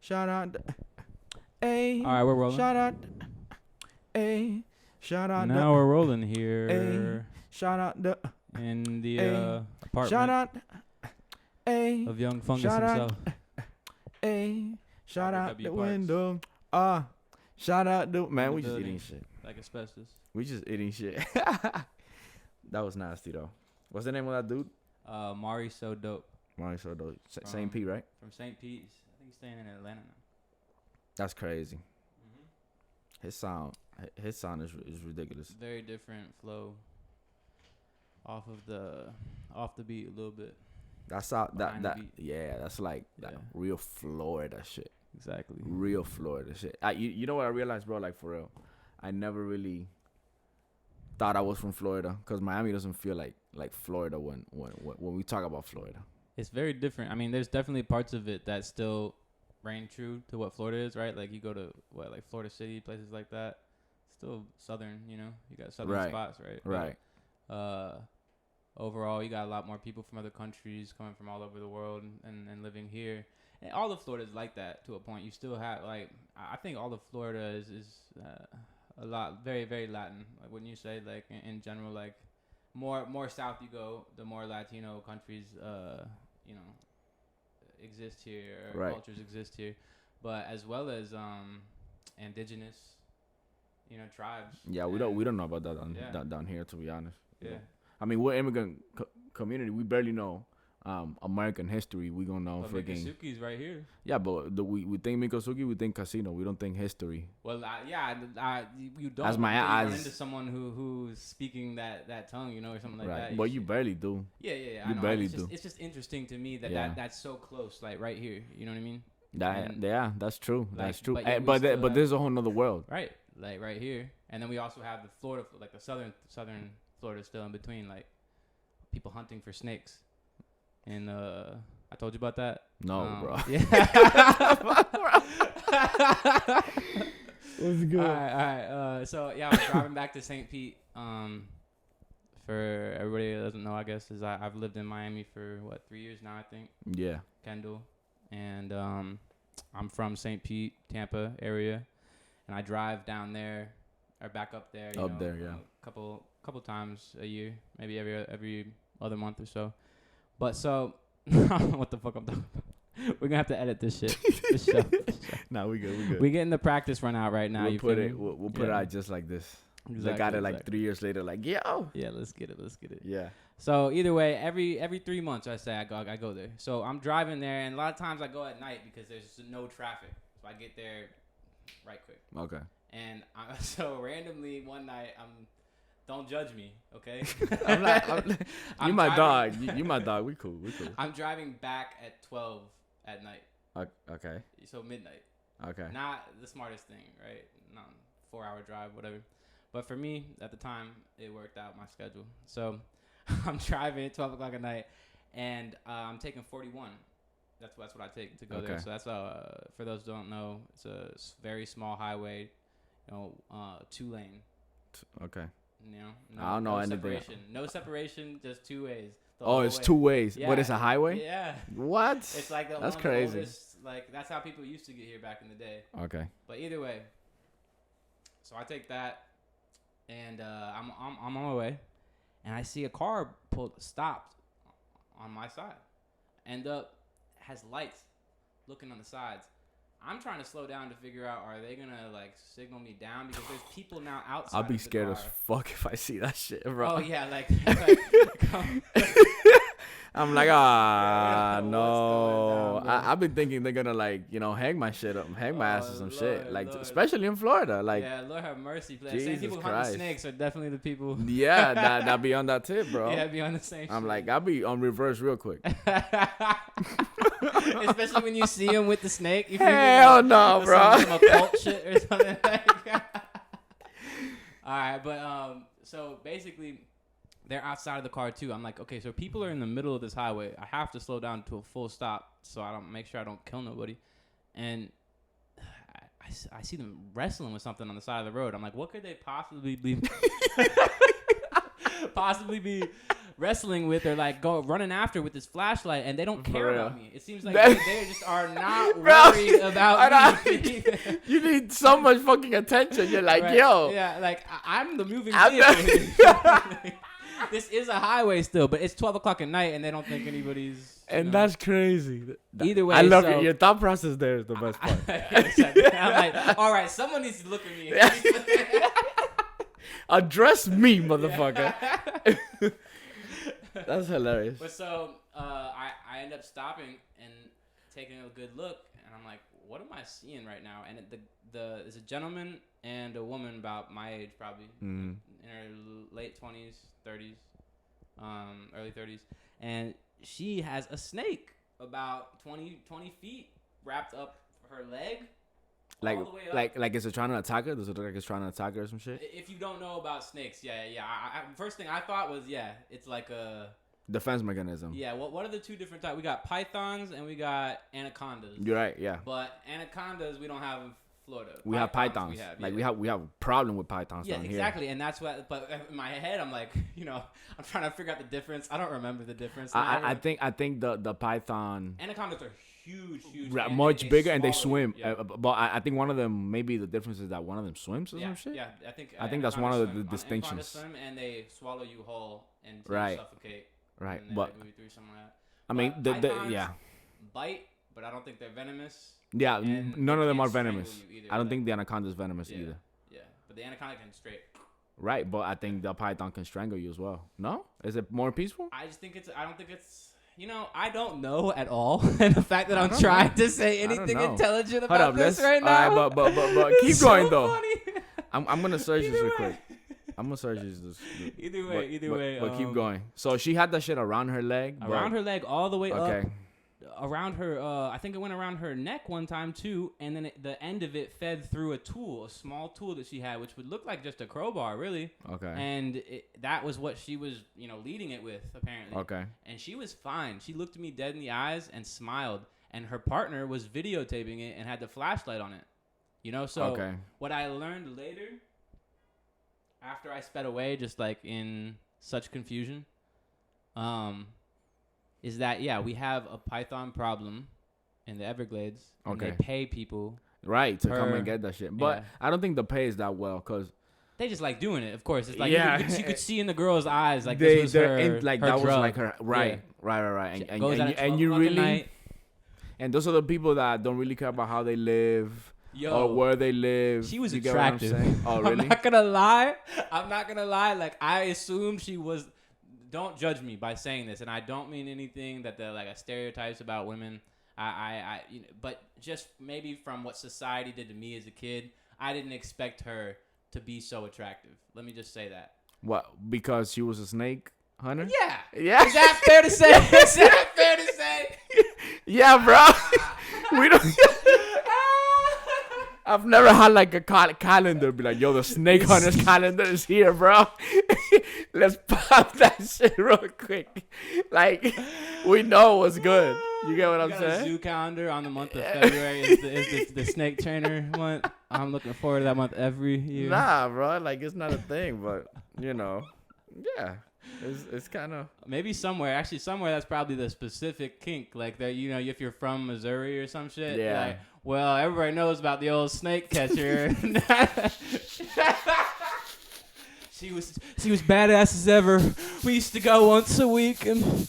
Shout out. Hey. All right, we're rolling. Shout out. Hey. Shout out. Now we're rolling here Shout out. in the Shout apartment out. Hey. of young fungus Shout out. himself. Hey. Shout out W the Parks. window. Shout out the man. the We just building. eating shit. Like asbestos. We just eating shit. That was nasty though. What's the name of that dude? Mari so dope Mari Soto. Same P, right? from St. Pete's. I think he's staying in Atlanta now. That's crazy. His sound is ridiculous. Very different flow. Off the beat a little bit. That's how Behind that the beat. yeah. That's like that Yeah. real Florida shit. Exactly. Real Florida shit. You know what I realized, bro? Like for real, I never really thought I was from Florida because Miami doesn't feel like Florida when we talk about Florida. It's very different. I mean, there's definitely parts of it that still reign true to what Florida is, right? Like you go to like Florida City, places like that. Still southern, you know. You got southern Right. spots, right? Right. But, overall, you got a lot more people from other countries coming from all over the world and living here. And all of Florida is like that to a point. You still have like I think all of Florida is a lot very very Latin. Like wouldn't you say like in general like more south you go, the more Latino countries you know exist here or Right. cultures exist here, but as well as indigenous tribes. Yeah, we don't know about that down here, to be honest. Yeah. I mean, we're immigrant community. We barely know American history. We gonna know But freaking. Mikasuki's right here. Yeah, but we think Mikosuki, we think casino. We don't think history. Well, you don't. As my until you run eyes- into someone who's speaking that tongue, or something like that. But you barely do. Yeah. you I know. barely It's just, do. It's just interesting to me Yeah. that's so close, like right here. You know what I mean? That's true. That's true. but yet we But still but have- there's a whole nother world. Right, like right here, and then we also have the Florida, like the southern Florida, still in between, like people hunting for snakes. And I told you about that. No, bro. Yeah. What's good? All right. So yeah, I was driving back to St. Pete. For everybody that doesn't know, I guess I've lived in Miami for 3 years now, I think. Yeah. Kendall, and I'm from St. Pete, Tampa area, and I drive down there or back up there. Yeah. A couple times a year, maybe every other month or so. But so, I don't know what the fuck I'm talking about. We're gonna have to edit this shit. This show. Nah, we good. We getting the practice run out right now. We'll you put feel it. me? We'll put it out just like this. Exactly, They got it like exactly. 3 years later. Like yo. Yeah, let's get it. Yeah. So either way, every 3 months I say I go there. So I'm driving there, and a lot of times I go at night because there's no traffic. So I get there right quick. Okay. And so randomly one night don't judge me, okay? You my dog. You my dog. We cool. I'm driving back at 12 at night. Okay. So midnight. Okay. Not the smartest thing, right? Not 4-hour drive, whatever. But for me, at the time, it worked out my schedule. So I'm driving at 12 o'clock at night, and I'm taking 41. That's what I take to go there. Okay. So that's for those who don't know, it's a very small highway, 2-lane. Okay. No, I don't know anything. separation. No separation, just 2 ways. the Oh, whole it's way. 2 ways. Yeah. But it's a highway? Yeah. What? It's like That's one of the crazy. oldest, like that's how people used to get here back in the day. Okay. But either way, so I take that, and I'm on my way, and I see a car stopped on my side, has lights looking on the sides. I'm trying to slow down to figure out, are they gonna like signal me down, because there's people now outside. I'll be of the scared car. as fuck if I see that shit, bro. Oh yeah, like I'm like, Yeah, what's no. going down, I've been thinking they're gonna like, hang my shit up, hang my ass or some shit. Lord, Like, Lord. especially in Florida. Like, yeah, Lord have mercy. Same Jesus people Christ. hunting snakes are definitely the people. yeah, that be on that tip, bro. Yeah, be on the same. I'm shit. like, I'll be on reverse real quick. Especially when you see him with the snake. You Hell no, or bro. Some occult shit or something. All right, but so basically, they're outside of the car too. I'm like, okay, so people are in the middle of this highway. I have to slow down to a full stop so I don't make sure I don't kill nobody. And I see them wrestling with something on the side of the road. I'm like, what could they possibly be? wrestling with or like running after with this flashlight, and they don't care about me. It seems like they just are not worried about me. You need so much fucking attention. You're like, right. yo. Yeah, like I'm the moving vehicle. This is a highway still, but it's 12 o'clock at night, and they don't think anybody's. And that's crazy. Either way, I love your thought process. There is the best part. I'm like, all right, someone needs to look at me. Address me, motherfucker. That's hilarious. But so I end up stopping and taking a good look, and I'm like, what am I seeing right now? And there's a gentleman and a woman about my age, probably in her late 20s, 30s, early 30s, and she has a snake about 20 feet wrapped up her leg. Like is it trying to attack her? Does it look like it's trying to attack her or some shit? If you don't know about snakes, yeah. First thing I thought was, it's like a defense mechanism. Yeah. What are the two different types? We got pythons and we got anacondas. You're right. Yeah. But anacondas we don't have in Florida. We have pythons. We have a problem with pythons down here. Yeah, exactly. And that's what. But in my head, I'm like, I'm trying to figure out the difference. I don't remember the difference. I think the python. Anacondas are huge. Much bigger, and they swim. Yeah. But I think one of them, maybe the difference is that one of them swims or some shit. Yeah, I think that's one of the distinctions. Anacondas swim and they swallow you whole and suffocate. Right, but move through some of that. I mean, the bite, but I don't think they're venomous. Yeah, none of them are venomous. I don't think the anaconda is venomous either. Yeah, but the anaconda can straight. Right, but I think the python can strangle you as well. No? Is it more peaceful? I don't think it's. I don't know at all. And the fact that I'm trying to say anything intelligent about this right now. All right, but keep going though. Funny. I'm gonna search this real quick. I'm gonna search this. Either way. But keep going. So she had that shit around her leg. Around her leg, all the way up. Around her, I think it went around her neck one time too, and then the end of it fed through a small tool that she had, which would look like just a crowbar, really. Okay. And that was what she was, leading it with, apparently. Okay. And she was fine. She looked me dead in the eyes and smiled, and her partner was videotaping it and had the flashlight on it. So what I learned later, after I sped away, just like in such confusion, is that, we have a python problem in the Everglades. And they pay people. Right, to come and get that shit. But I don't think the pay is that well, because... They just like doing it, of course. It's like you could see in the girl's eyes, like this was her like her that drug. Was like her... Right. And you really... And those are the people that don't really care about how they live... or where they live. She was attractive. Oh, really? I'm not gonna lie. Like, I assumed she was... Don't judge me by saying this, and I don't mean anything that they're like stereotypes about women. But just maybe from what society did to me as a kid, I didn't expect her to be so attractive. Let me just say that. What? Because she was a snake hunter? Yeah. Is that fair to say? Yeah, bro. We don't. I've never had like a calendar be like, yo, the snake hunter's calendar is here, bro. Let's pop that shit real quick. Like, we know what's good. You get what I'm saying? A zoo calendar on the month of February is the snake trainer month. I'm looking forward to that month every year. Nah, bro. Like, it's not a thing, but, yeah. It's kind of... Maybe somewhere that's probably the specific kink. Like, that, if you're from Missouri or some shit. Yeah. Like, well, everybody knows about the old snake catcher. She was badass as ever. We used to go once a week, and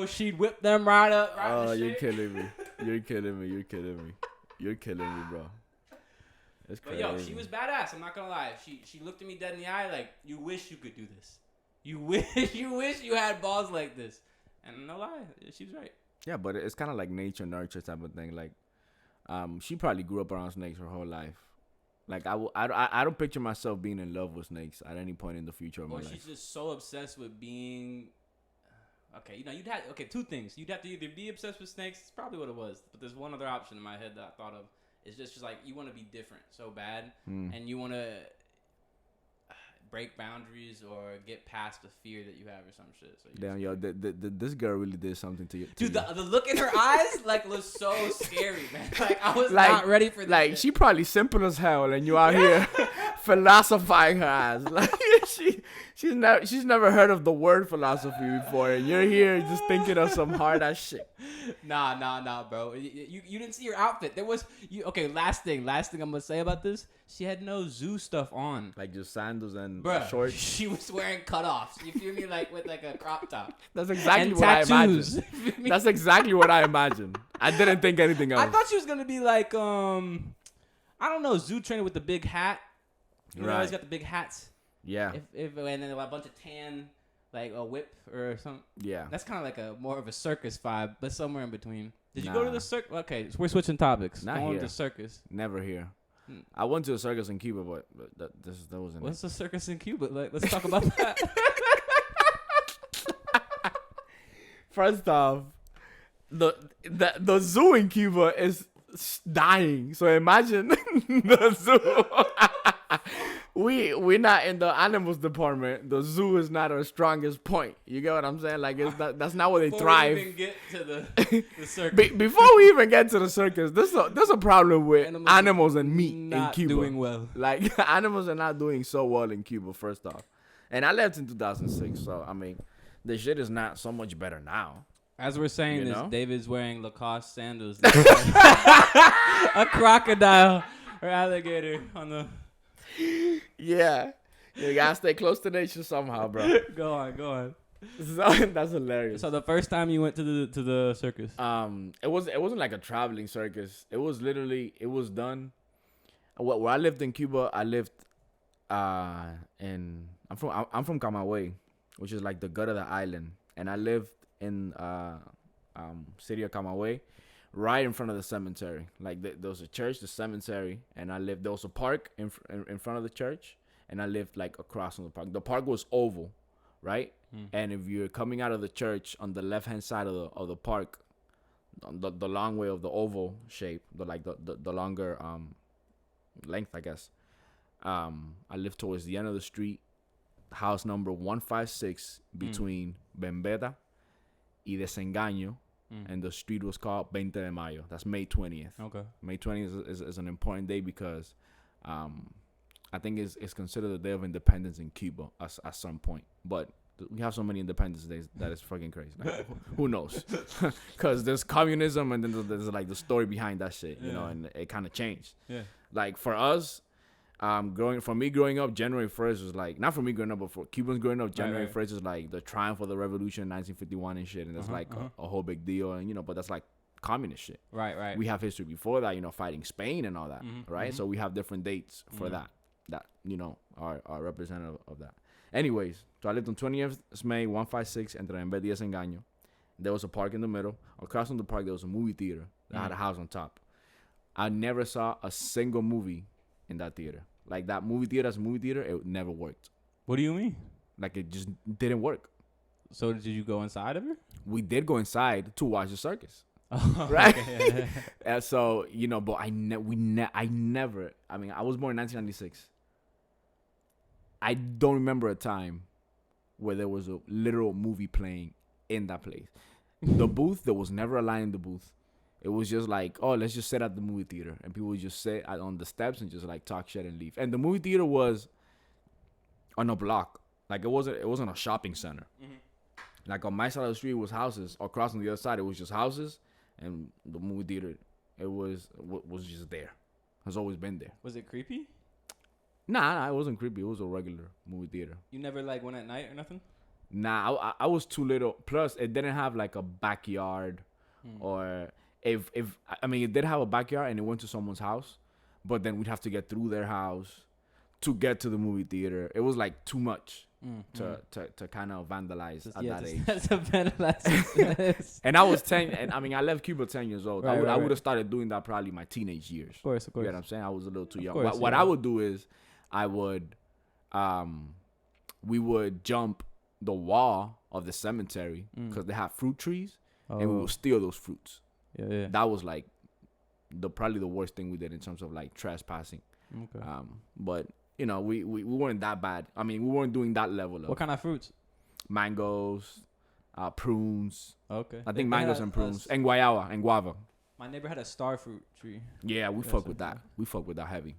she'd whip them right up. You're killing me. You're killing me, bro. It's crazy. But she was badass. I'm not gonna lie. She looked at me dead in the eye like, you wish you could do this. You wish you had balls like this. And no lie, she was right. Yeah, but it's kind of like nature nurture type of thing. Like, she probably grew up around snakes her whole life. Like, I don't picture myself being in love with snakes at any point in the future of my life. She's just so obsessed with being... Okay, two things. You'd have to either be obsessed with snakes. It's probably what it was. But there's one other option in my head that I thought of. It's just like, you want to be different so bad. And you want to break boundaries or get past the fear that you have or some shit. So damn, yo, this girl really did something to you. Dude, the look in her eyes was so scary, man. Like, I was not ready for this. Like, she probably simple as hell, and you out here philosophizing her ass. Like, she's never heard of the word philosophy before, and you're here just thinking of some hard ass shit. Nah, bro. You didn't see your outfit. There was okay. Last thing I'm gonna say about this. She had no zoo stuff on. Like just sandals and Bruh, shorts. she was wearing cutoffs. You feel me? Like with like a crop top. That's exactly And what tattoos. I imagined. That's exactly what I imagined. I didn't think anything else. I thought she was gonna be like I don't know, zoo trainer with the big hat. You know, he's got the big hats. Yeah. If and then a bunch of tan, like a whip or something. Yeah. That's kind of like a more of a circus vibe, but somewhere in between. Did you Nah. go to the circus? Okay, so we're switching topics. Not Going here. to the circus. Never here. I went to a circus in Cuba, but that wasn't. What's the circus in Cuba? Like, let's talk about that. First off, the zoo in Cuba is dying. So imagine the zoo. We're not in the animals department. The zoo is not our strongest point. You get what I'm saying? Like that's not where they thrive. Before we even get to the circus. Before we even get to the circus, there's a problem with animals and meat in not Cuba. doing well. Like animals are not doing so well in Cuba. First off, and I left in 2006, so I mean, the shit is not so much better now. As we're saying You this, know? David's wearing Lacoste sandals. A crocodile or alligator on the. Yeah, you gotta stay close to nature somehow, bro. Go on. So, that's hilarious. So the first time you went to the circus. It wasn't like a traveling circus. It was done. Where I lived in Cuba, I lived I'm from Camagüey, which is like the gut of the island, and I lived in city of Camagüey, right in front of the cemetery. Like there was a church, the cemetery, and there was a park in front of the church, and I lived like across from the park. The park was oval, right? And if you're coming out of the church on the left hand side of the park, on the long way of the oval shape, the longer length, I guess. I lived towards the end of the street, house number 156, between Bembeta y Desengaño. And the street was called 20 de Mayo. That's May 20th. Okay. May 20th is an important day because I think it's considered the day of independence in Cuba at some point. But we have so many independence days that is fucking crazy. Like, who knows? Because there's communism and then there's like the story behind that shit, you know, and it kind of changed. Yeah. Like for us, growing up, January 1st was like, not for me growing up, but for Cubans growing up, January 1st is like the triumph of the revolution in 1951 and shit, and that's a whole big deal, and you know, but that's like communist shit. Right. We have history before that, you know, fighting Spain and all that, right? So we have different dates for that, you know, are representative of that. Anyways, so I lived on 20th May, 156, entre Enved y Desengaño. There was a park in the middle. Across from the park, there was a movie theater that had a house on top. I never saw a single movie in that theater. Like that movie theater as a movie theater, it never worked. What do you mean? Like it just didn't work. So did you go inside of it? We did go inside to watch the circus. Oh, right? Okay. And so, you know, but I never, I mean, I was born in 1996. I don't remember a time where there was a literal movie playing in that place. The booth, there was never a line in the booth. It was just like, oh, let's just sit at the movie theater. And people would just sit on the steps and just like talk shit and leave. And the movie theater was on a block. Like it wasn't a shopping center. Like on my side of the street was houses. Across on the other side, it was just houses. And the movie theater, it was just there. Has always been there. Was it creepy? Nah, it wasn't creepy. It was a regular movie theater. You never like went at night or nothing? Nah, I was too little. Plus, it didn't have like a backyard, or if I mean, it did have a backyard and it went to someone's house, but then we'd have to get through their house to get to the movie theater. It was like too much to kind of vandalize at that age. That's a vandalize. And I was 10, and I mean, I left Cuba 10 years old. Right, I would have started doing that probably my teenage years. Of course. You know what I'm saying? I was a little too young. Course, What I would do is, we would jump the wall of the cemetery because they have fruit trees, and we would steal those fruits. Yeah. That was like probably the worst thing we did in terms of like trespassing. Okay. But you know, we weren't that bad. I mean, we weren't doing that level of. What kind of fruits? Mangoes, prunes. Okay. I think mangoes and prunes and guava. My neighbor had a star fruit tree. Yeah, we fuck with that. We fuck with that heavy.